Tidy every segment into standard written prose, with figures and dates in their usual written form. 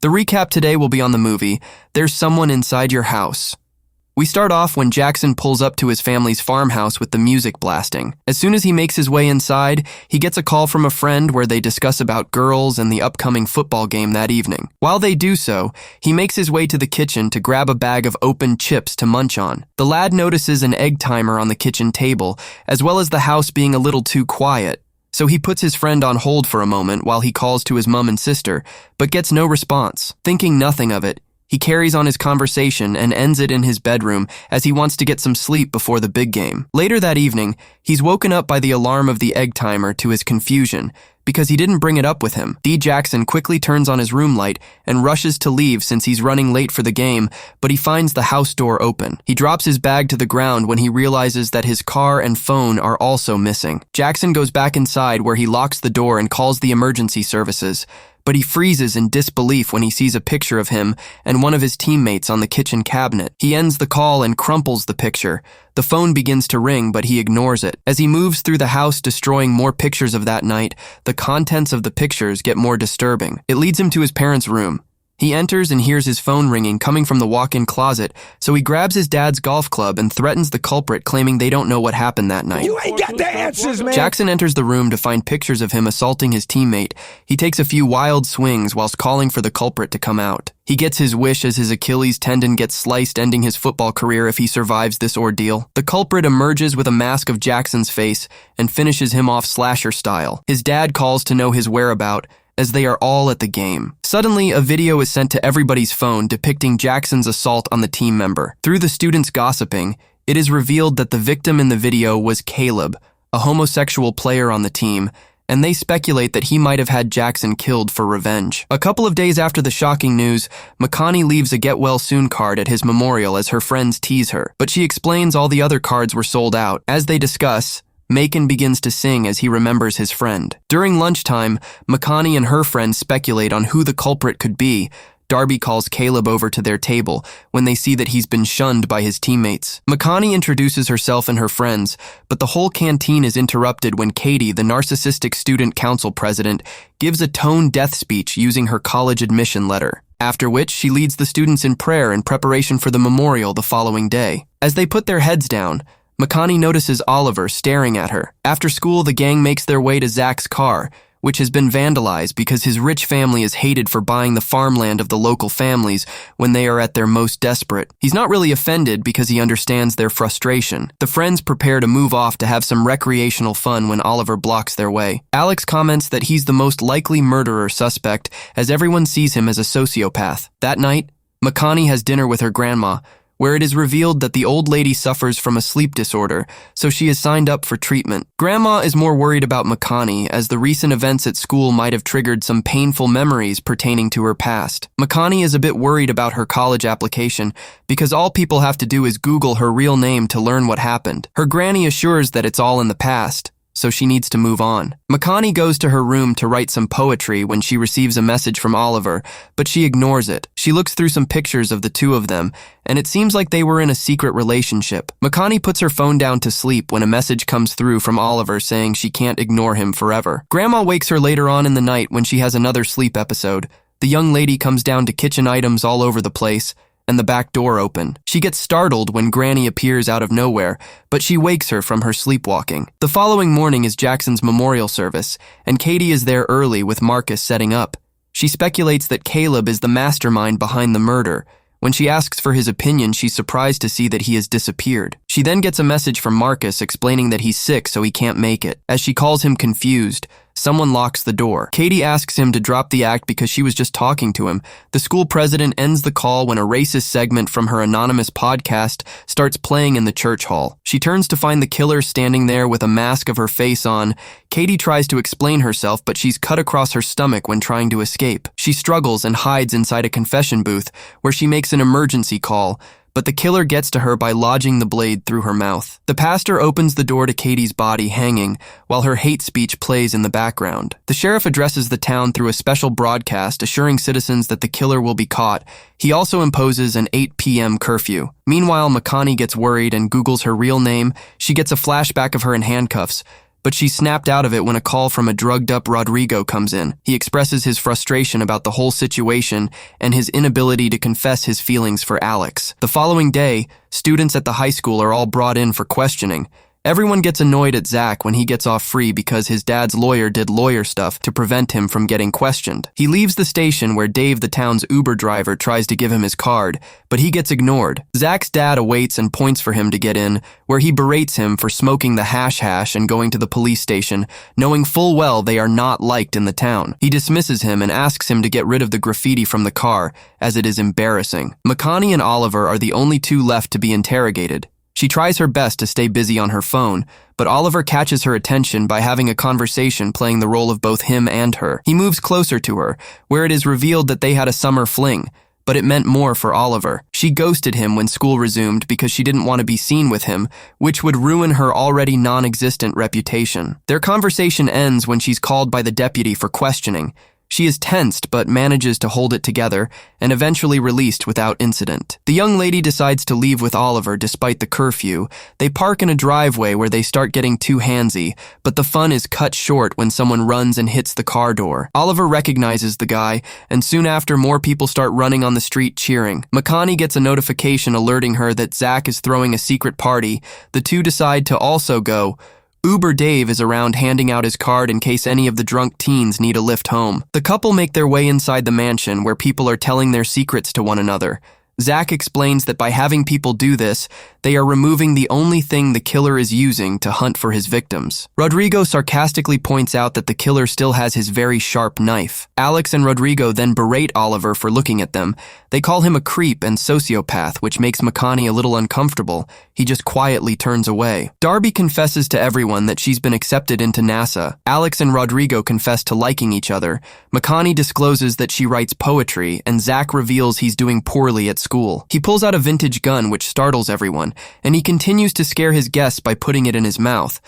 The recap today will be on the movie, There's Someone Inside Your House. We start off when Jackson pulls up to his family's farmhouse with the music blasting. As soon as he makes his way inside, he gets a call from a friend where they discuss about girls and the upcoming football game that evening. While they do so, he makes his way to the kitchen to grab a bag of opened chips to munch on. The lad notices an egg timer on the kitchen table, as well as the house being a little too quiet. So he puts his friend on hold for a moment while he calls to his mom and sister, but gets no response. Thinking nothing of it, he carries on his conversation and ends it in his bedroom as he wants to get some sleep before the big game. Later that evening, he's woken up by the alarm of the egg timer to his confusion because he didn't bring it up with him. D. Jackson quickly turns on his room light and rushes to leave since he's running late for the game, but he finds the house door open. He drops his bag to the ground when he realizes that his car and phone are also missing. Jackson goes back inside where he locks the door and calls the emergency services. But he freezes in disbelief when he sees a picture of him and one of his teammates on the kitchen cabinet. He ends the call and crumples the picture. The phone begins to ring, but he ignores it. As he moves through the house destroying more pictures of that night, the contents of the pictures get more disturbing. It leads him to his parents' room. He enters and hears his phone ringing coming from the walk-in closet, so he grabs his dad's golf club and threatens the culprit, claiming they don't know what happened that night. You ain't got the answers, man! Jackson enters the room to find pictures of him assaulting his teammate. He takes a few wild swings whilst calling for the culprit to come out. He gets his wish as his Achilles tendon gets sliced, ending his football career if he survives this ordeal. The culprit emerges with a mask of Jackson's face and finishes him off slasher style. His dad calls to know his whereabouts, as they are all at the game. Suddenly, a video is sent to everybody's phone depicting Jackson's assault on the team member. Through the students gossiping, it is revealed that the victim in the video was Caleb, a homosexual player on the team, and they speculate that he might have had Jackson killed for revenge. A couple of days after the shocking news, Makani leaves a get-well-soon card at his memorial as her friends tease her, but she explains all the other cards were sold out. As they discuss, Macon begins to sing as he remembers his friend. During lunchtime, Makani and her friends speculate on who the culprit could be. Darby calls Caleb over to their table when they see that he's been shunned by his teammates. Makani introduces herself and her friends, but the whole canteen is interrupted when Katie, the narcissistic student council president, gives a tone death speech using her college admission letter. After which, she leads the students in prayer in preparation for the memorial the following day. As they put their heads down, Makani notices Oliver staring at her. After school, the gang makes their way to Zach's car, which has been vandalized because his rich family is hated for buying the farmland of the local families when they are at their most desperate. He's not really offended because he understands their frustration. The friends prepare to move off to have some recreational fun when Oliver blocks their way. Alex comments that he's the most likely murderer suspect as everyone sees him as a sociopath. That night, Makani has dinner with her grandma, where it is revealed that the old lady suffers from a sleep disorder, so she is signed up for treatment. Grandma is more worried about Makani, as the recent events at school might have triggered some painful memories pertaining to her past. Makani is a bit worried about her college application, because all people have to do is Google her real name to learn what happened. Her granny assures that it's all in the past, so she needs to move on. Makani goes to her room to write some poetry when she receives a message from Oliver, but she ignores it. She looks through some pictures of the two of them, and it seems like they were in a secret relationship. Makani puts her phone down to sleep when a message comes through from Oliver saying she can't ignore him forever. Grandma wakes her later on in the night when she has another sleep episode. The young lady comes down to kitchen items all over the place, and the back door open. She gets startled when Granny appears out of nowhere, but she wakes her from her sleepwalking. The following morning is Jackson's memorial service, and Katie is there early with Marcus setting up. She speculates that Caleb is the mastermind behind the murder. When she asks for his opinion, she's surprised to see that he has disappeared. She then gets a message from Marcus explaining that he's sick so he can't make it. As she calls him confused, someone locks the door. Katie asks him to drop the act because she was just talking to him. The school president ends the call when a racist segment from her anonymous podcast starts playing in the church hall. She turns to find the killer standing there with a mask of her face on. Katie tries to explain herself, but she's cut across her stomach when trying to escape. She struggles and hides inside a confession booth where she makes an emergency call, but the killer gets to her by lodging the blade through her mouth. The pastor opens the door to Katie's body hanging, while her hate speech plays in the background. The sheriff addresses the town through a special broadcast, assuring citizens that the killer will be caught. He also imposes an 8 p.m. curfew. Meanwhile, Makani gets worried and Googles her real name. She gets a flashback of her in handcuffs. but she's snapped out of it when a call from a drugged-up Rodrigo comes in. He expresses his frustration about the whole situation and his inability to confess his feelings for Alex. The following day, students at the high school are all brought in for questioning. Everyone gets annoyed at Zach when he gets off free because his dad's lawyer did lawyer stuff to prevent him from getting questioned. He leaves the station where Dave, the town's Uber driver, tries to give him his card, but he gets ignored. Zach's dad awaits and points for him to get in, where he berates him for smoking the hash and going to the police station, knowing full well they are not liked in the town. He dismisses him and asks him to get rid of the graffiti from the car, as it is embarrassing. Makani and Oliver are the only two left to be interrogated. She tries her best to stay busy on her phone, but Oliver catches her attention by having a conversation playing the role of both him and her. He moves closer to her, where it is revealed that they had a summer fling, but it meant more for Oliver. She ghosted him when school resumed because she didn't want to be seen with him, which would ruin her already non-existent reputation. Their conversation ends when she's called by the deputy for questioning. She is tensed but manages to hold it together and eventually released without incident. The young lady decides to leave with Oliver despite the curfew. They park in a driveway where they start getting too handsy, but the fun is cut short when someone runs and hits the car door. Oliver recognizes the guy, and soon after more people start running on the street cheering. Makani gets a notification alerting her that Zach is throwing a secret party. The two decide to also go. Uber Dave is around handing out his card in case any of the drunk teens need a lift home. The couple make their way inside the mansion where people are telling their secrets to one another. Zach explains that by having people do this, they are removing the only thing the killer is using to hunt for his victims. Rodrigo sarcastically points out that the killer still has his very sharp knife. Alex and Rodrigo then berate Oliver for looking at them. They call him a creep and sociopath, which makes Makani a little uncomfortable. He just quietly turns away. Darby confesses to everyone that she's been accepted into NASA. Alex and Rodrigo confess to liking each other. Makani discloses that she writes poetry, and Zach reveals he's doing poorly at school. He pulls out a vintage gun which startles everyone, and he continues to scare his guests by putting it in his mouth.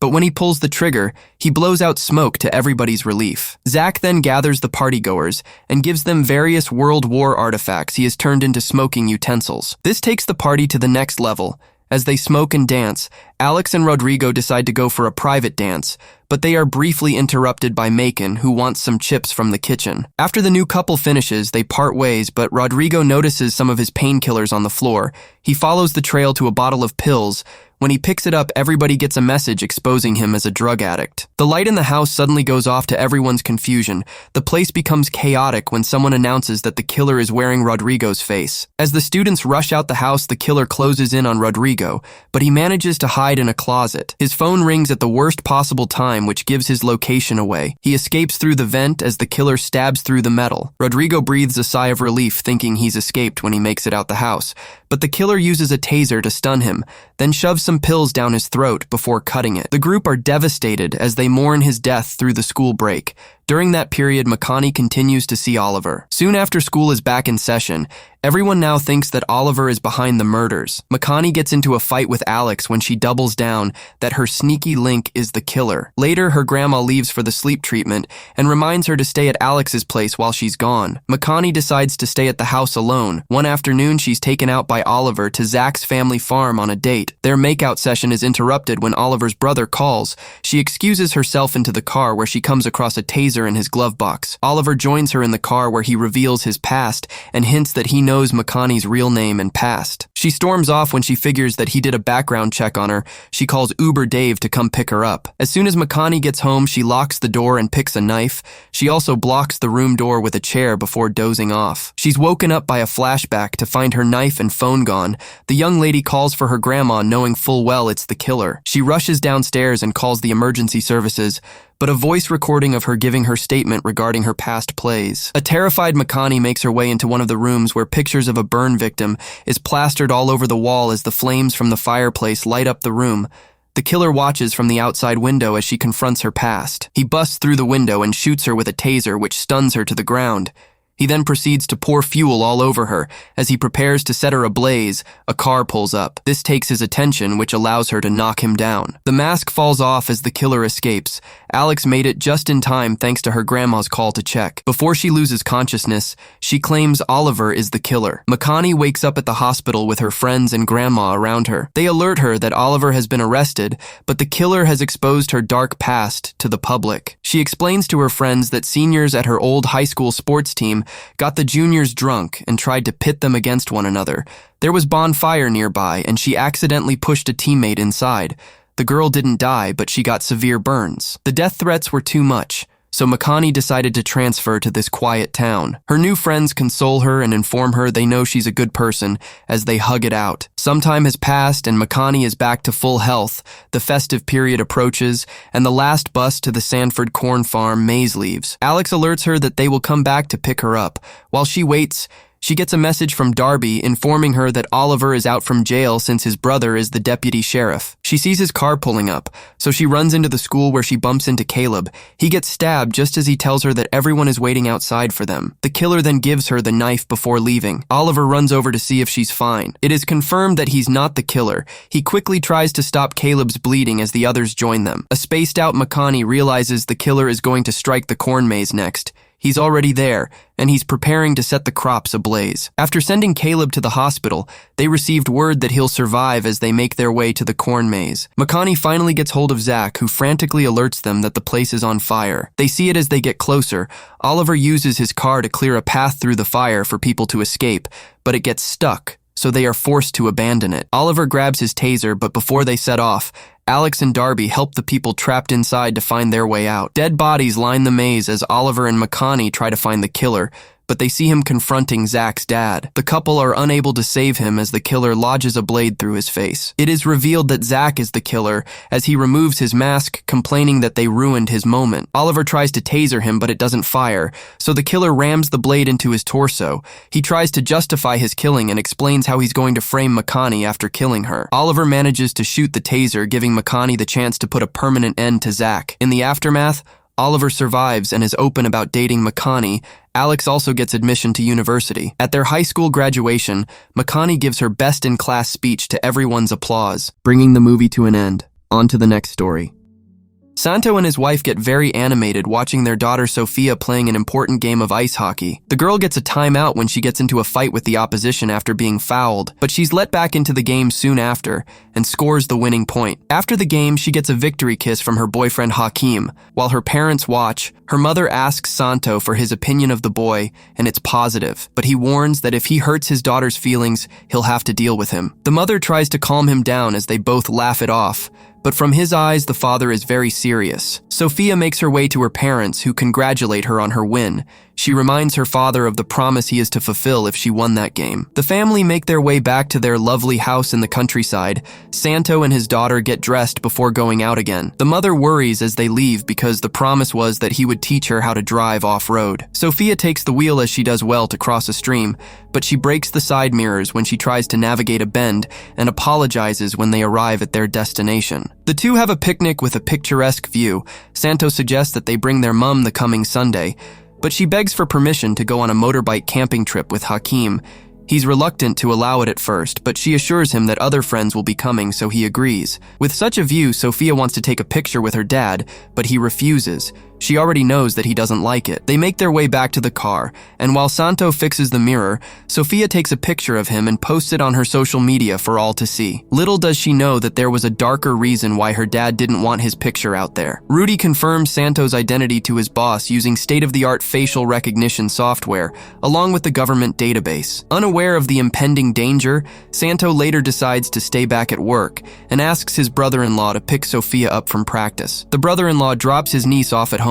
But when he pulls the trigger, he blows out smoke to everybody's relief. Zach then gathers the partygoers and gives them various World War artifacts he has turned into smoking utensils. This takes the party to the next level. As they smoke and dance, Alex and Rodrigo decide to go for a private dance, but they are briefly interrupted by Macon, who wants some chips from the kitchen. After the new couple finishes, they part ways, but Rodrigo notices some of his painkillers on the floor. He follows the trail to a bottle of pills. When he picks it up, everybody gets a message exposing him as a drug addict. The light in the house suddenly goes off to everyone's confusion. The place becomes chaotic when someone announces that the killer is wearing Rodrigo's face. As the students rush out the house, the killer closes in on Rodrigo, but he manages to hide in a closet. His phone rings at the worst possible time, which gives his location away. He escapes through the vent as the killer stabs through the metal. Rodrigo breathes a sigh of relief, thinking he's escaped when he makes it out the house. But the killer uses a taser to stun him, then shoves some pills down his throat before cutting it. The group are devastated as they mourn his death through the school break. During that period, Makani continues to see Oliver. Soon after school is back in session, everyone now thinks that Oliver is behind the murders. Makani gets into a fight with Alex when she doubles down that her sneaky link is the killer. Later, her grandma leaves for the sleep treatment and reminds her to stay at Alex's place while she's gone. Makani decides to stay at the house alone. One afternoon, she's taken out by Oliver to Zach's family farm on a date. Their makeout session is interrupted when Oliver's brother calls. She excuses herself into the car where she comes across a taser in his glove box. Oliver joins her in the car where he reveals his past and hints that he knows Makani's real name and past. She storms off when she figures that he did a background check on her. She calls Uber Dave to come pick her up. As soon as Makani gets home, she locks the door and picks a knife. She also blocks the room door with a chair before dozing off. She's woken up by a flashback to find her knife and phone gone. The young lady calls for her grandma, knowing full well it's the killer. She rushes downstairs and calls the emergency services, but a voice recording of her giving her statement regarding her past plays. A terrified Makani makes her way into one of the rooms where pictures of a burn victim is plastered all over the wall as the flames from the fireplace light up the room. The killer watches from the outside window as she confronts her past. He busts through the window and shoots her with a taser, which stuns her to the ground. He then proceeds to pour fuel all over her. As he prepares to set her ablaze, a car pulls up. This takes his attention, which allows her to knock him down. The mask falls off as the killer escapes. Alex made it just in time thanks to her grandma's call to check. Before she loses consciousness, she claims Oliver is the killer. Makani wakes up at the hospital with her friends and grandma around her. They alert her that Oliver has been arrested, but the killer has exposed her dark past to the public. She explains to her friends that seniors at her old high school sports team got the juniors drunk and tried to pit them against one another. There was bonfire nearby, and she accidentally pushed a teammate inside. The girl didn't die, but she got severe burns. The death threats were too much, so Makani decided to transfer to this quiet town. Her new friends console her and inform her they know she's a good person as they hug it out. Some time has passed and Makani is back to full health. The festive period approaches and the last bus to the Sanford corn farm Maze leaves. Alex alerts her that they will come back to pick her up. While she waits, she gets a message from Darby informing her that Oliver is out from jail since his brother is the deputy sheriff. She sees his car pulling up, so she runs into the school where she bumps into Caleb. He gets stabbed just as he tells her that everyone is waiting outside for them. The killer then gives her the knife before leaving. Oliver runs over to see if she's fine. It is confirmed that he's not the killer. He quickly tries to stop Caleb's bleeding as the others join them. A spaced-out Makani realizes the killer is going to strike the corn maze next. He's already there, and he's preparing to set the crops ablaze. After sending Caleb to the hospital, they received word that he'll survive as they make their way to the corn maze. Makani finally gets hold of Zach, who frantically alerts them that the place is on fire. They see it as they get closer. Oliver uses his car to clear a path through the fire for people to escape, but it gets stuck, so they are forced to abandon it. Oliver grabs his taser, but before they set off, Alex and Darby help the people trapped inside to find their way out. Dead bodies line the maze as Oliver and Makani try to find the killer, but they see him confronting Zach's dad. The couple are unable to save him as the killer lodges a blade through his face. It is revealed that Zach is the killer as he removes his mask, complaining that they ruined his moment. Oliver tries to taser him, but it doesn't fire, so the killer rams the blade into his torso. He tries to justify his killing and explains how he's going to frame Makani after killing her. Oliver manages to shoot the taser, giving Makani the chance to put a permanent end to Zach. In the aftermath, Oliver survives and is open about dating Makani. Alex also gets admission to university. At their high school graduation, Makani gives her best-in-class speech to everyone's applause, bringing the movie to an end. On to the next story. Santo and his wife get very animated watching their daughter Sophia playing an important game of ice hockey. The girl gets a timeout when she gets into a fight with the opposition after being fouled, but she's let back into the game soon after and scores the winning point. After the game, she gets a victory kiss from her boyfriend Hakeem. While her parents watch, her mother asks Santo for his opinion of the boy, and it's positive, but he warns that if he hurts his daughter's feelings, he'll have to deal with him. The mother tries to calm him down as they both laugh it off, but from his eyes, the father is very serious. Sophia makes her way to her parents, who congratulate her on her win. She reminds her father of the promise he is to fulfill if she won that game. The family make their way back to their lovely house in the countryside. Santo and his daughter get dressed before going out again. The mother worries as they leave because the promise was that he would teach her how to drive off-road. Sophia takes the wheel as she does well to cross a stream, but she breaks the side mirrors when she tries to navigate a bend and apologizes when they arrive at their destination. The two have a picnic with a picturesque view. Santo suggests that they bring their mum the coming Sunday, but she begs for permission to go on a motorbike camping trip with Hakeem. He's reluctant to allow it at first, but she assures him that other friends will be coming, so he agrees. With such a view, Sophia wants to take a picture with her dad, but he refuses. She already knows that he doesn't like it. They make their way back to the car, and while Santo fixes the mirror, Sophia takes a picture of him and posts it on her social media for all to see. Little does she know that there was a darker reason why her dad didn't want his picture out there. Rudy confirms Santo's identity to his boss using state-of-the-art facial recognition software, along with the government database. Unaware of the impending danger, Santo later decides to stay back at work and asks his brother-in-law to pick Sophia up from practice. The brother-in-law drops his niece off at home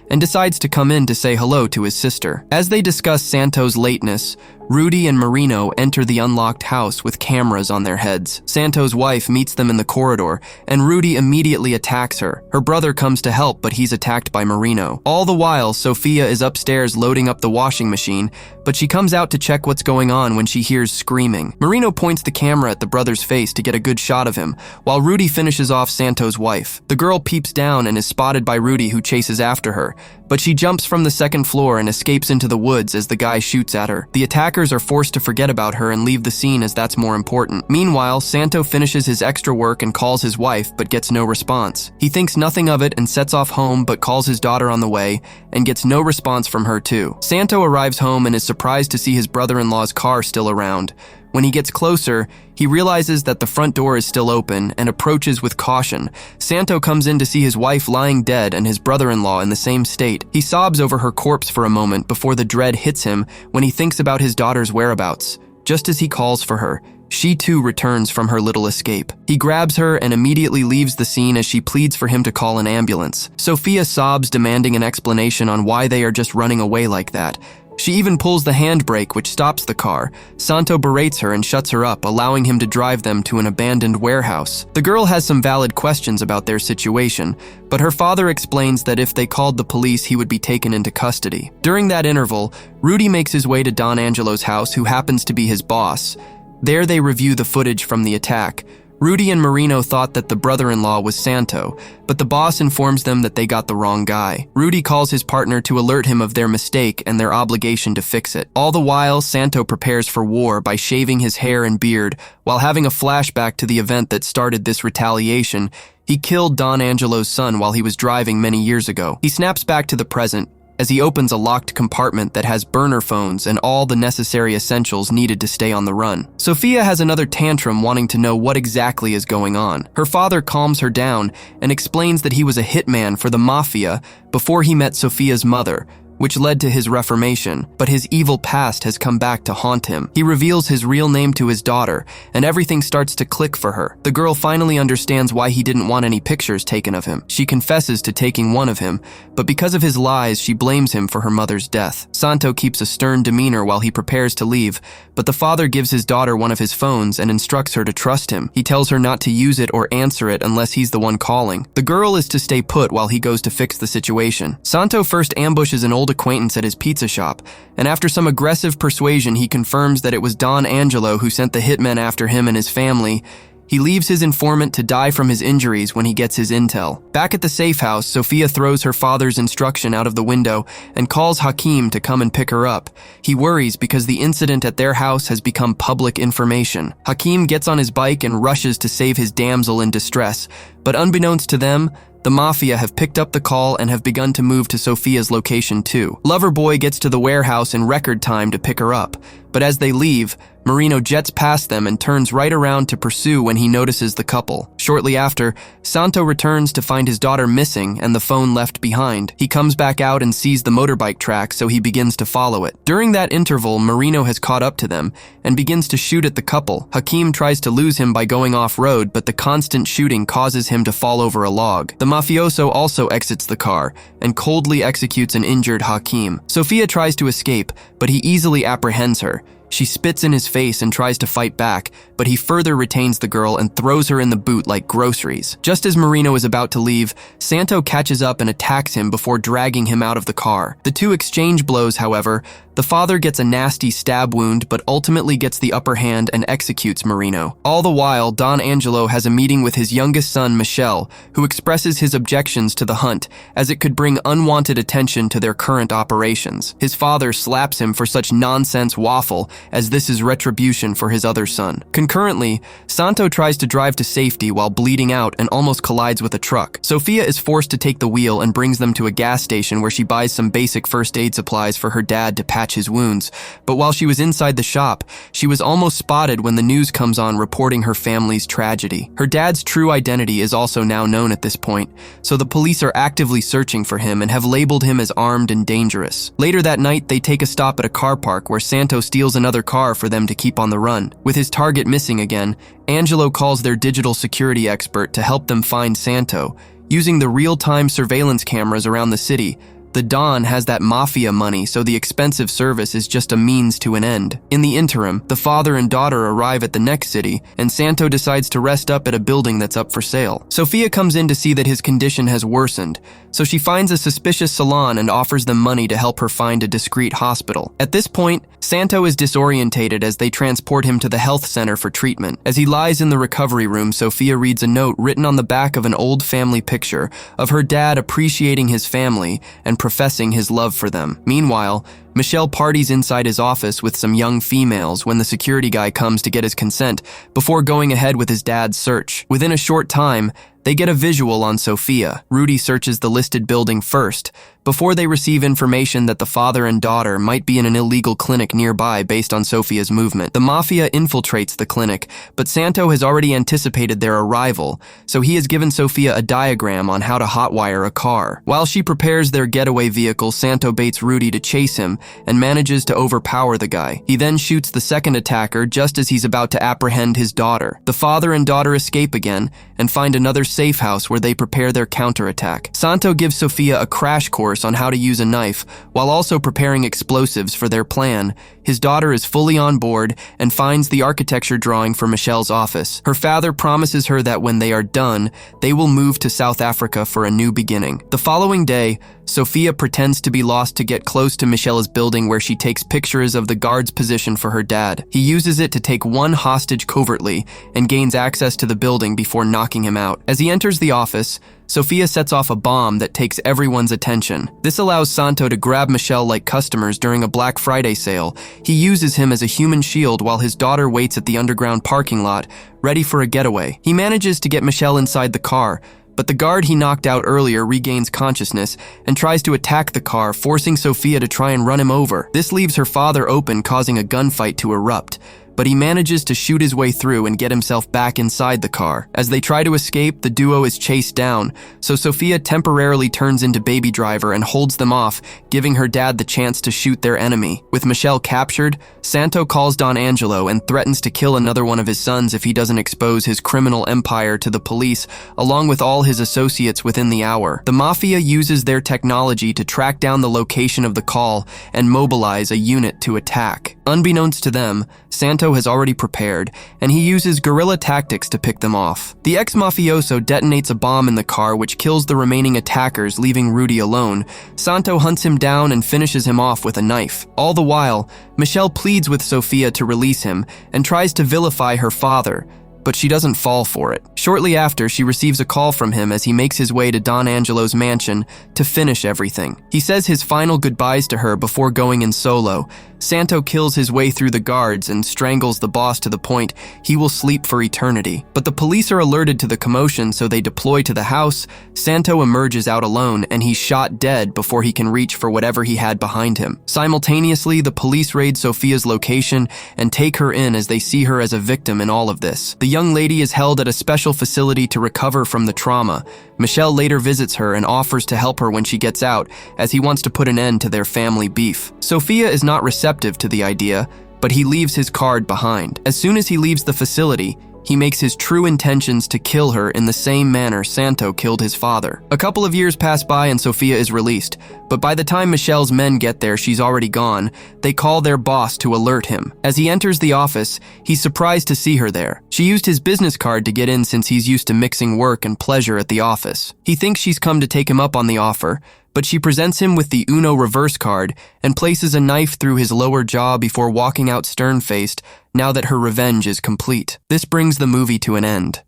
and decides to come in to say hello to his sister. As they discuss Santo's lateness, Rudy and Marino enter the unlocked house with cameras on their heads. Santo's wife meets them in the corridor, and Rudy immediately attacks her. Her brother comes to help, but he's attacked by Marino. All the while, Sophia is upstairs loading up the washing machine, but she comes out to check what's going on when she hears screaming. Marino points the camera at the brother's face to get a good shot of him, while Rudy finishes off Santo's wife. The girl peeps down and is spotted by Rudy, who chases after her, but she jumps from the second floor and escapes into the woods as the guy shoots at her. The attackers are forced to forget about her and leave the scene as that's more important. Meanwhile, Santo finishes his extra work and calls his wife, but gets no response. He thinks nothing of it and sets off home, but calls his daughter on the way and gets no response from her too. Santo arrives home and is surprised to see his brother-in-law's car still around. When he gets closer, he realizes that the front door is still open and approaches with caution. Santo comes in to see his wife lying dead and his brother-in-law in the same state. He sobs over her corpse for a moment before the dread hits him when he thinks about his daughter's whereabouts. Just as he calls for her, she too returns from her little escape. He grabs her and immediately leaves the scene as she pleads for him to call an ambulance. Sophia sobs, demanding an explanation on why they are just running away like that. She even pulls the handbrake, which stops the car. Santo berates her and shuts her up, allowing him to drive them to an abandoned warehouse. The girl has some valid questions about their situation, but her father explains that if they called the police, he would be taken into custody. During that interval, Rudy makes his way to Don Angelo's house, who happens to be his boss. There they review the footage from the attack. Rudy and Marino thought that the brother-in-law was Santo, but the boss informs them that they got the wrong guy. Rudy calls his partner to alert him of their mistake and their obligation to fix it. All the while, Santo prepares for war by shaving his hair and beard while having a flashback to the event that started this retaliation. He killed Don Angelo's son while he was driving many years ago. He snaps back to the present as he opens a locked compartment that has burner phones and all the necessary essentials needed to stay on the run. Sophia has another tantrum, wanting to know what exactly is going on. Her father calms her down and explains that he was a hitman for the mafia before he met Sophia's mother, which led to his reformation, but his evil past has come back to haunt him. He reveals his real name to his daughter, and everything starts to click for her. The girl finally understands why he didn't want any pictures taken of him. She confesses to taking one of him, but because of his lies, she blames him for her mother's death. Santo keeps a stern demeanor while he prepares to leave, but the father gives his daughter one of his phones and instructs her to trust him. He tells her not to use it or answer it unless he's the one calling. The girl is to stay put while he goes to fix the situation. Santo first ambushes an old acquaintance at his pizza shop, and after some aggressive persuasion, he confirms that it was Don Angelo who sent the hitmen after him and his family. He leaves his informant to die from his injuries when he gets his intel. Back at the safe house, Sophia throws her father's instruction out of the window and calls Hakim to come and pick her up. He worries because the incident at their house has become public information. Hakim gets on his bike and rushes to save his damsel in distress, but unbeknownst to them, the mafia have picked up the call and have begun to move to Sophia's location too. Loverboy gets to the warehouse in record time to pick her up, but as they leave, Marino jets past them and turns right around to pursue when he notices the couple. Shortly after, Santo returns to find his daughter missing and the phone left behind. He comes back out and sees the motorbike track, so he begins to follow it. During that interval, Marino has caught up to them and begins to shoot at the couple. Hakim tries to lose him by going off-road, but the constant shooting causes him to fall over a log. The mafioso also exits the car and coldly executes an injured Hakim. Sophia tries to escape, but he easily apprehends her. She spits in his face and tries to fight back, but he further retains the girl and throws her in the boot like groceries. Just as Marino is about to leave, Santo catches up and attacks him before dragging him out of the car. The two exchange blows, however. The father gets a nasty stab wound, but ultimately gets the upper hand and executes Marino. All the while, Don Angelo has a meeting with his youngest son, Michel, who expresses his objections to the hunt, as it could bring unwanted attention to their current operations. His father slaps him for such nonsense waffle, as this is retribution for his other son. Concurrently, Santo tries to drive to safety while bleeding out and almost collides with a truck. Sophia is forced to take the wheel and brings them to a gas station where she buys some basic first aid supplies for her dad to patch his wounds. But while she was inside the shop, she was almost spotted when the news comes on reporting her family's tragedy. Her dad's true identity is also now known at this point, so the police are actively searching for him and have labeled him as armed and dangerous. Later that night, they take a stop at a car park where Santo steals another car for them to keep on the run. With his target missing again, Angelo calls their digital security expert to help them find Santo. Using the real-time surveillance cameras around the city, the Don has that mafia money, so the expensive service is just a means to an end. In the interim, the father and daughter arrive at the next city, and Santo decides to rest up at a building that's up for sale. Sophia comes in to see that his condition has worsened, so she finds a suspicious salon and offers them money to help her find a discreet hospital. At this point, Santo is disorientated as they transport him to the health center for treatment. As he lies in the recovery room, Sophia reads a note written on the back of an old family picture of her dad appreciating his family and professing his love for them. Meanwhile, Michel parties inside his office with some young females when the security guy comes to get his consent before going ahead with his dad's search. Within a short time, they get a visual on Sophia. Rudy searches the listed building first, before they receive information that the father and daughter might be in an illegal clinic nearby based on Sophia's movement. The mafia infiltrates the clinic, but Santo has already anticipated their arrival, so he has given Sophia a diagram on how to hotwire a car. While she prepares their getaway vehicle, Santo baits Rudy to chase him and manages to overpower the guy. He then shoots the second attacker just as he's about to apprehend his daughter. The father and daughter escape again and find another safe house where they prepare their counterattack. Santo gives Sophia a crash course on how to use a knife, while also preparing explosives for their plan. His daughter is fully on board and finds the architecture drawing for Michelle's office. Her father promises her that when they are done, they will move to South Africa for a new beginning. The following day, Sophia pretends to be lost to get close to Michelle's building where she takes pictures of the guard's position for her dad. He uses it to take one hostage covertly and gains access to the building before knocking him out. As he enters the office, Sophia sets off a bomb that takes everyone's attention. This allows Santo to grab Michelle like customers during a Black Friday sale. He uses him as a human shield while his daughter waits at the underground parking lot, ready for a getaway. He manages to get Michelle inside the car, but the guard he knocked out earlier regains consciousness and tries to attack the car, forcing Sophia to try and run him over. This leaves her father open, causing a gunfight to erupt, but he manages to shoot his way through and get himself back inside the car. As they try to escape, the duo is chased down, so Sophia temporarily turns into Baby Driver and holds them off, giving her dad the chance to shoot their enemy. With Michelle captured, Santo calls Don Angelo and threatens to kill another one of his sons if he doesn't expose his criminal empire to the police, along with all his associates within the hour. The mafia uses their technology to track down the location of the call and mobilize a unit to attack. Unbeknownst to them, Santo has already prepared, and he uses guerrilla tactics to pick them off. The ex-mafioso detonates a bomb in the car which kills the remaining attackers, leaving Rudy alone. Santo hunts him down and finishes him off with a knife. All the while, Michelle pleads with Sophia to release him and tries to vilify her father, but she doesn't fall for it. Shortly after, she receives a call from him as he makes his way to Don Angelo's mansion to finish everything. He says his final goodbyes to her before going in solo. Santo kills his way through the guards and strangles the boss to the point he will sleep for eternity. But the police are alerted to the commotion, so they deploy to the house. Santo emerges out alone, and he's shot dead before he can reach for whatever he had behind him. Simultaneously, the police raid Sophia's location and take her in as they see her as a victim in all of this. The young lady is held at a special facility to recover from the trauma. Michelle later visits her and offers to help her when she gets out, as he wants to put an end to their family beef. Sophia is not receptive to the idea, but he leaves his card behind. As soon as he leaves the facility, he makes his true intentions to kill her in the same manner Santo killed his father. A couple of years pass by and Sophia is released, but by the time Michelle's men get there, she's already gone. They call their boss to alert him. As he enters the office, he's surprised to see her there. She used his business card to get in since he's used to mixing work and pleasure at the office. He thinks she's come to take him up on the offer, but she presents him with the Uno reverse card and places a knife through his lower jaw before walking out stern-faced now that her revenge is complete. This brings the movie to an end.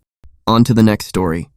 On to the next story.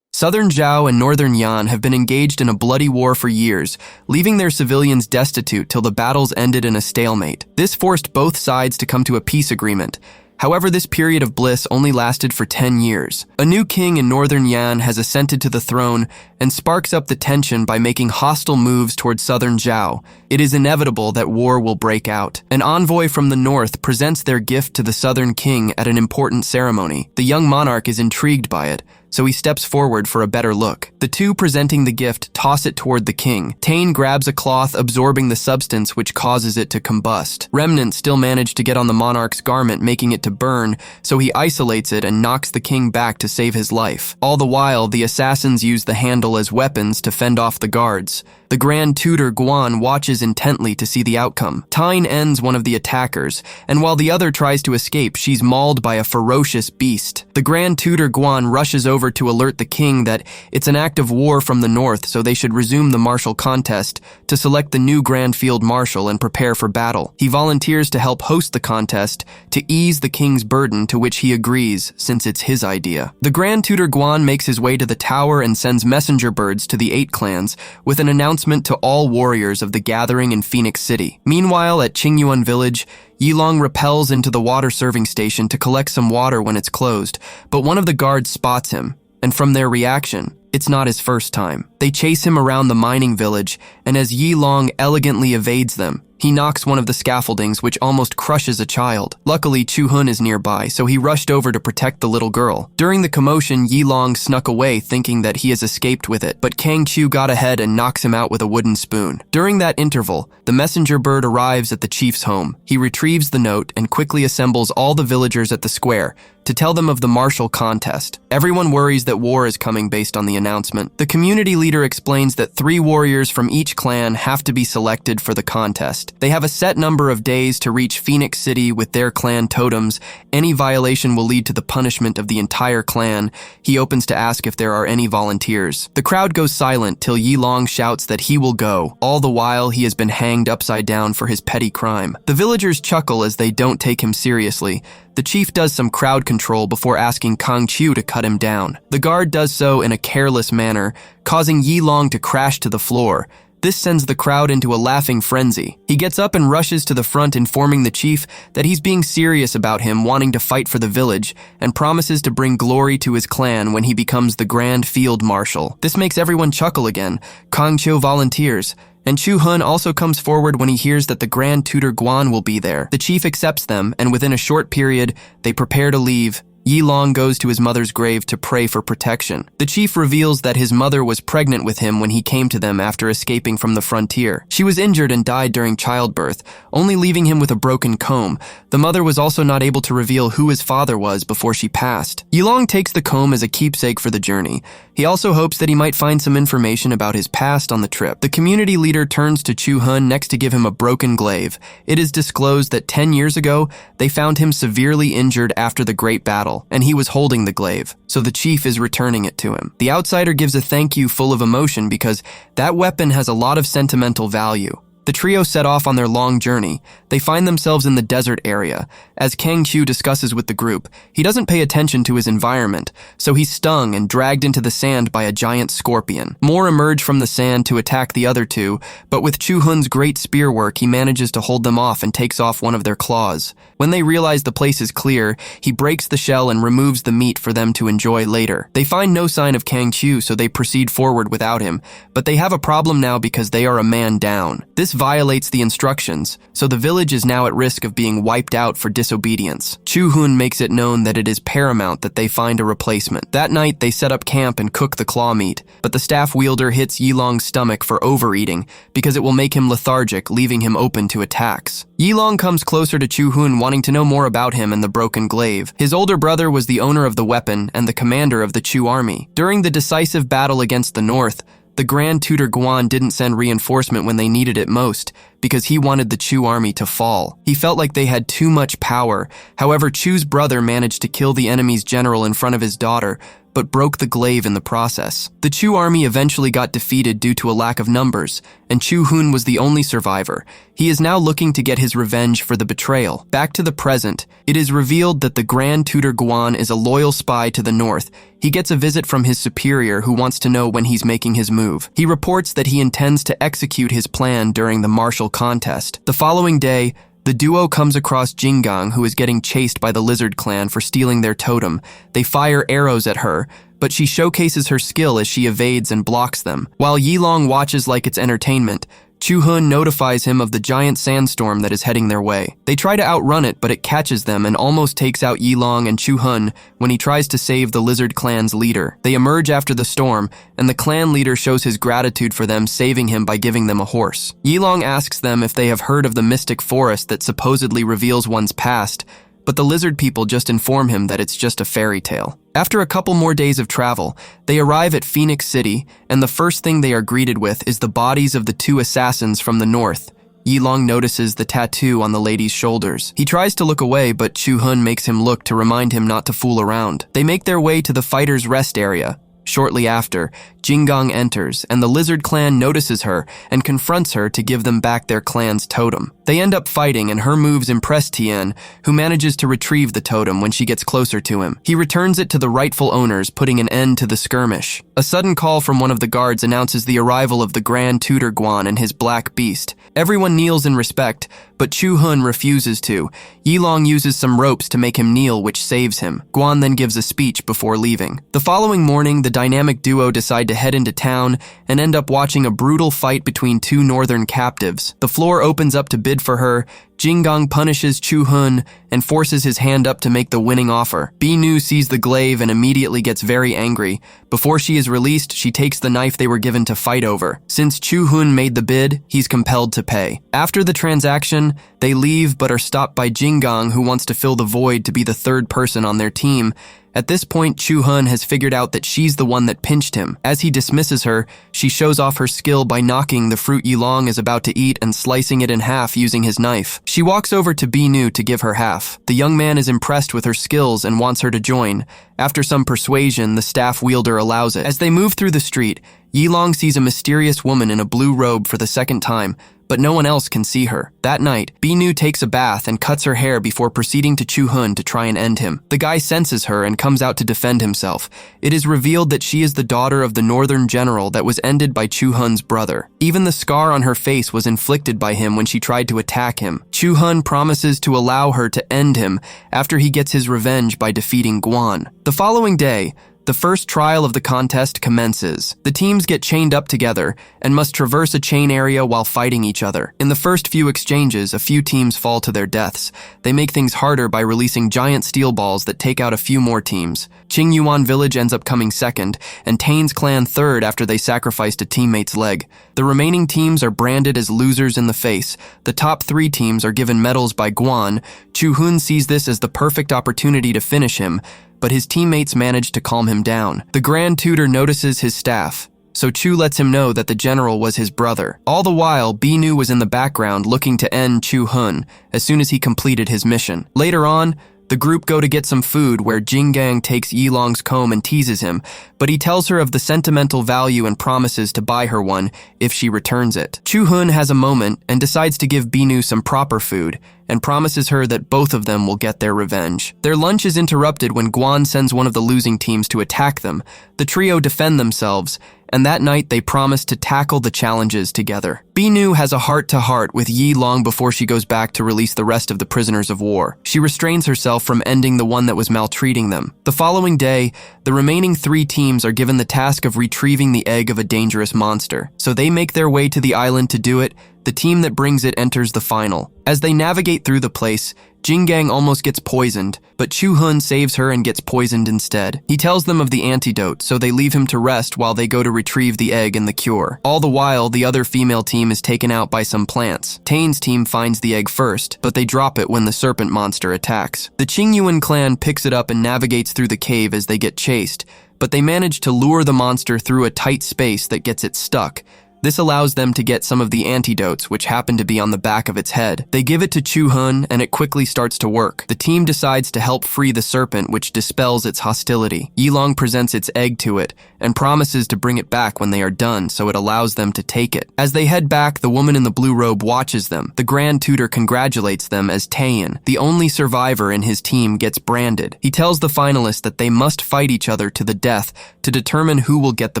Southern Zhao and Northern Yan have been engaged in a bloody war for years, leaving their civilians destitute till the battles ended in a stalemate. This forced both sides to come to a peace agreement. However, this period of bliss only lasted for 10 years. A new king in Northern Yan has ascended to the throne and sparks up the tension by making hostile moves towards Southern Zhao. It is inevitable that war will break out. An envoy from the north presents their gift to the Southern king at an important ceremony. The young monarch is intrigued by it, so he steps forward for a better look. The two presenting the gift toss it toward the king. Tane grabs a cloth, absorbing the substance which causes it to combust. Remnants still manage to get on the monarch's garment, making it to burn, so he isolates it and knocks the king back to save his life. All the while, the assassins use the handle as weapons to fend off the guards. The Grand Tutor Guan watches intently to see the outcome. Tyne ends one of the attackers, and while the other tries to escape, she's mauled by a ferocious beast. The Grand Tutor Guan rushes over over to alert the king that it's an act of war from the north, so they should resume the martial contest to select the new Grand Field Marshal and prepare for battle. He volunteers to help host the contest to ease the king's burden, to which he agrees since it's his idea. The Grand Tutor Guan makes his way to the tower and sends messenger birds to the 8 clans with an announcement to all warriors of the gathering in Phoenix City. Meanwhile, at Qingyuan Village, Yilong rappels into the water serving station to collect some water when it's closed, but one of the guards spots him, and from their reaction, it's not his first time. They chase him around the mining village, and as Yilong elegantly evades them, he knocks one of the scaffoldings, which almost crushes a child. Luckily, Chu-hun is nearby, so he rushed over to protect the little girl. During the commotion, Yilong snuck away thinking that he has escaped with it, but Kang Chu got ahead and knocks him out with a wooden spoon. During that interval, the messenger bird arrives at the chief's home. He retrieves the note and quickly assembles all the villagers at the square to tell them of the martial contest. Everyone worries that war is coming based on the announcement. The community leader explains that 3 warriors from each clan have to be selected for the contest. They have a set number of days to reach Phoenix City with their clan totems. Any violation will lead to the punishment of the entire clan. He opens to ask if there are any volunteers. The crowd goes silent till Yilong shouts that he will go. All the while, he has been hanged upside down for his petty crime. The villagers chuckle as they don't take him seriously. The chief does some crowd control before asking Kang Chu to cut him down. The guard does so in a careless manner, causing Yilong to crash to the floor. This sends the crowd into a laughing frenzy. He gets up and rushes to the front, informing the chief that he's being serious about him wanting to fight for the village and promises to bring glory to his clan when he becomes the Grand Field Marshal. This makes everyone chuckle again. Kang Chu volunteers, and Chu-hun also comes forward when he hears that the Grand Tutor Guan will be there. The chief accepts them, and within a short period, they prepare to leave. Yilong goes to his mother's grave to pray for protection. The chief reveals that his mother was pregnant with him when he came to them after escaping from the frontier. She was injured and died during childbirth, only leaving him with a broken comb. The mother was also not able to reveal who his father was before she passed. Yilong takes the comb as a keepsake for the journey. He also hopes that he might find some information about his past on the trip. The community leader turns to Chu-hun next to give him a broken glaive. It is disclosed that 10 years ago, they found him severely injured after the Great Battle, and he was holding the glaive, so the chief is returning it to him. The outsider gives a thank you full of emotion because that weapon has a lot of sentimental value. The trio set off on their long journey. They find themselves in the desert area. As Kang Chu discusses with the group, he doesn't pay attention to his environment, so he's stung and dragged into the sand by a giant scorpion. More emerge from the sand to attack the other 2, but with Chu-hun's great spear work, he manages to hold them off and takes off one of their claws. When they realize the place is clear, he breaks the shell and removes the meat for them to enjoy later. They find no sign of Kang Chu, so they proceed forward without him, but they have a problem now because they are a man down. This violates the instructions, so the village is now at risk of being wiped out for disobedience. Chu-hun makes it known that it is paramount that they find a replacement. That night, they set up camp and cook the claw meat, but the staff wielder hits Yilong's stomach for overeating because it will make him lethargic, leaving him open to attacks. Yilong comes closer to Chu-hun, wanting to know more about him and the broken glaive. His older brother was the owner of the weapon and the commander of the Chu army. During the decisive battle against the north, the Grand Tutor Guan didn't send reinforcement when they needed it most because he wanted the Chu army to fall. He felt like they had too much power. However, Chu's brother managed to kill the enemy's general in front of his daughter, but broke the glaive in the process. The Chu army eventually got defeated due to a lack of numbers, and Chu-hun was the only survivor. He is now looking to get his revenge for the betrayal. Back to the present, it is revealed that the Grand Tutor Guan is a loyal spy to the north. He gets a visit from his superior who wants to know when he's making his move. He reports that he intends to execute his plan during the martial contest. The following day, the duo comes across Jinggang, who is getting chased by the Lizard Clan for stealing their totem. They fire arrows at her, but she showcases her skill as she evades and blocks them. While Yilong watches like it's entertainment, Chu-hun notifies him of the giant sandstorm that is heading their way. They try to outrun it, but it catches them and almost takes out Yilong and Chu-hun when he tries to save the Lizard Clan's leader. They emerge after the storm, and the clan leader shows his gratitude for them saving him by giving them a horse. Yilong asks them if they have heard of the mystic forest that supposedly reveals one's past, but the lizard people just inform him that it's just a fairy tale. After a couple more days of travel, they arrive at Phoenix City, and the first thing they are greeted with is the bodies of the 2 assassins from the north, Yilong notices the tattoo on the lady's shoulders. He tries to look away, but Chu-hun makes him look to remind him not to fool around. They make their way to the fighters' rest area. Shortly after, Jinggang enters, and the lizard clan notices her and confronts her to give them back their clan's totem. They end up fighting, and her moves impress Tian, who manages to retrieve the totem when she gets closer to him. He returns it to the rightful owners, putting an end to the skirmish. A sudden call from one of the guards announces the arrival of the Grand Tutor Guan and his black beast. Everyone kneels in respect, but Chu-hun refuses to. Yilong uses some ropes to make him kneel, which saves him. Guan then gives a speech before leaving. The following morning, the dynamic duo decide to head into town and end up watching a brutal fight between two northern captives. The floor opens up to bid for her. Jinggang punishes Chu-hun and forces his hand up to make the winning offer. Bi-nu sees the glaive and immediately gets very angry. Before she is released, she takes the knife they were given to fight over. Since Chu-hun made the bid, he's compelled to pay. After the transaction, they leave but are stopped by Jinggang, who wants to fill the void to be the third person on their team. At this point, Chu-hun has figured out that she's the one that pinched him. As he dismisses her, she shows off her skill by knocking the fruit Yilong is about to eat and slicing it in half using his knife. She walks over to Bi-nu to give her half. The young man is impressed with her skills and wants her to join. After some persuasion, the staff wielder allows it. As they move through the street, Yilong sees a mysterious woman in a blue robe for the second time, but no one else can see her. That night, Bi-nu takes a bath and cuts her hair before proceeding to Chu-hun to try and end him. The guy senses her and comes out to defend himself. It is revealed that she is the daughter of the northern general that was ended by Chu-hun's brother. Even the scar on her face was inflicted by him when she tried to attack him. Chu-hun promises to allow her to end him after he gets his revenge by defeating Guan. The following day, the first trial of the contest commences. The teams get chained up together and must traverse a chain area while fighting each other. In the first few exchanges, a few teams fall to their deaths. They make things harder by releasing giant steel balls that take out a few more teams. Qingyuan village ends up coming second, and Tane's clan third after they sacrificed a teammate's leg. The remaining teams are branded as losers in the face. The top 3 teams are given medals by Guan. Chu-hun sees this as the perfect opportunity to finish him, but his teammates manage to calm him down. The Grand Tutor notices his staff, so Chu lets him know that the general was his brother. All the while, Bi-nu was in the background looking to end Chu-hun as soon as he completed his mission. Later on, the group go to get some food where Jinggang takes Yilong's comb and teases him, but he tells her of the sentimental value and promises to buy her one if she returns it. Chu-hun has a moment and decides to give Bi-nu some proper food and promises her that both of them will get their revenge. Their lunch is interrupted when Guan sends one of the losing teams to attack them. The trio defend themselves, and that night they promise to tackle the challenges together. Bi-nu has a heart-to-heart with Yi long before she goes back to release the rest of the prisoners of war. She restrains herself from ending the one that was maltreating them. The following day, the remaining 3 teams are given the task of retrieving the egg of a dangerous monster. So they make their way to the island to do it. The team that brings it enters the final. As they navigate through the place, Jinggang almost gets poisoned, but Chu-hun saves her and gets poisoned instead. He tells them of the antidote, so they leave him to rest while they go to retrieve the egg and the cure. All the while, the other female team is taken out by some plants. Tane's team finds the egg first, but they drop it when the serpent monster attacks. The Qingyuan clan picks it up and navigates through the cave as they get chased, but they manage to lure the monster through a tight space that gets it stuck. This allows them to get some of the antidotes, which happen to be on the back of its head. They give it to Chu-hun, and it quickly starts to work. The team decides to help free the serpent, which dispels its hostility. Yilong presents its egg to it, and promises to bring it back when they are done, so it allows them to take it. As they head back, the woman in the blue robe watches them. The Grand Tutor congratulates them as Taein, the only survivor in his team, gets branded. He tells the finalists that they must fight each other to the death to determine who will get the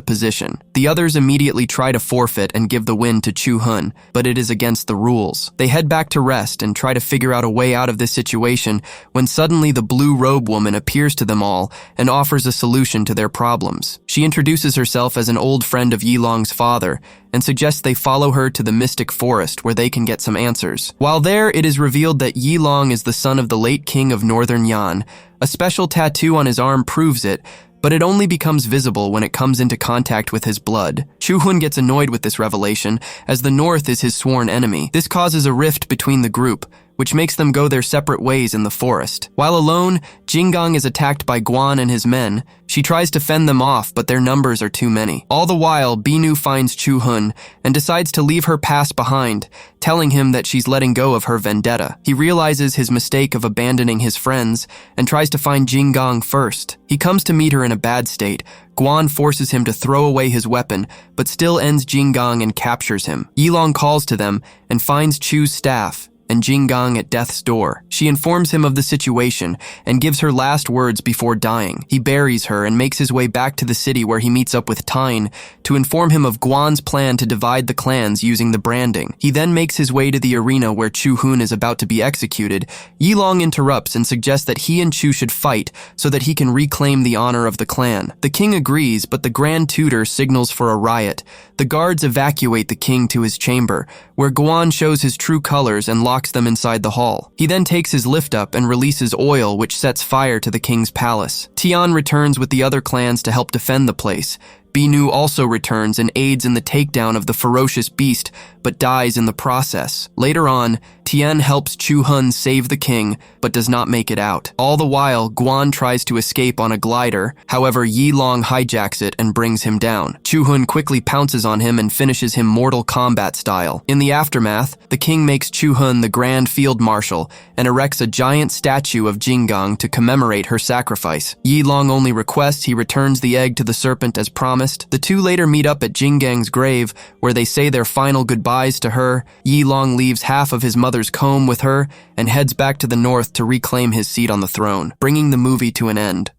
position. The others immediately try to forfeit and give the win to Chu-hun, but it is against the rules. They head back to rest and try to figure out a way out of this situation when suddenly the blue robe woman appears to them all and offers a solution to their problems. She introduces herself as an old friend of Yilong's father and suggests they follow her to the mystic forest where they can get some answers. While there, it is revealed that Yilong is the son of the late king of Northern Yan. A special tattoo on his arm proves it, but it only becomes visible when it comes into contact with his blood. Chu-hun gets annoyed with this revelation, as the North is his sworn enemy. This causes a rift between the group, which makes them go their separate ways in the forest. While alone, Jinggang is attacked by Guan and his men. She tries to fend them off, but their numbers are too many. All the while, Binu finds Chu Hun and decides to leave her past behind, telling him that she's letting go of her vendetta. He realizes his mistake of abandoning his friends and tries to find Jinggang first. He comes to meet her in a bad state. Guan forces him to throw away his weapon, but still ends Jinggang and captures him. Yilong calls to them and finds Chu's staff and Jinggang at death's door. She informs him of the situation and gives her last words before dying. He buries her and makes his way back to the city where he meets up with Tyne to inform him of Guan's plan to divide the clans using the branding. He then makes his way to the arena where Chu Hun is about to be executed. Yilong interrupts and suggests that he and Chu should fight so that he can reclaim the honor of the clan. The king agrees, but the Grand Tutor signals for a riot. The guards evacuate the king to his chamber, where Guan shows his true colors and locks them inside the hall. He then takes his lift up and releases oil, which sets fire to the king's palace. Tian returns with the other clans to help defend the place. Binu also returns and aids in the takedown of the ferocious beast, but dies in the process. Later on, Tian helps Chu Hun save the king, but does not make it out. All the while, Guan tries to escape on a glider. However, Yilong hijacks it and brings him down. Chu Hun quickly pounces on him and finishes him Mortal Kombat style. In the aftermath, the king makes Chu Hun the Grand Field Marshal and erects a giant statue of Jinggang to commemorate her sacrifice. Yilong only requests he returns the egg to the serpent as promised. The two later meet up at Jinggang's grave, where they say their final goodbyes to her. Yilong leaves half of his mother's comb with her and heads back to the north to reclaim his seat on the throne, bringing the movie to an end.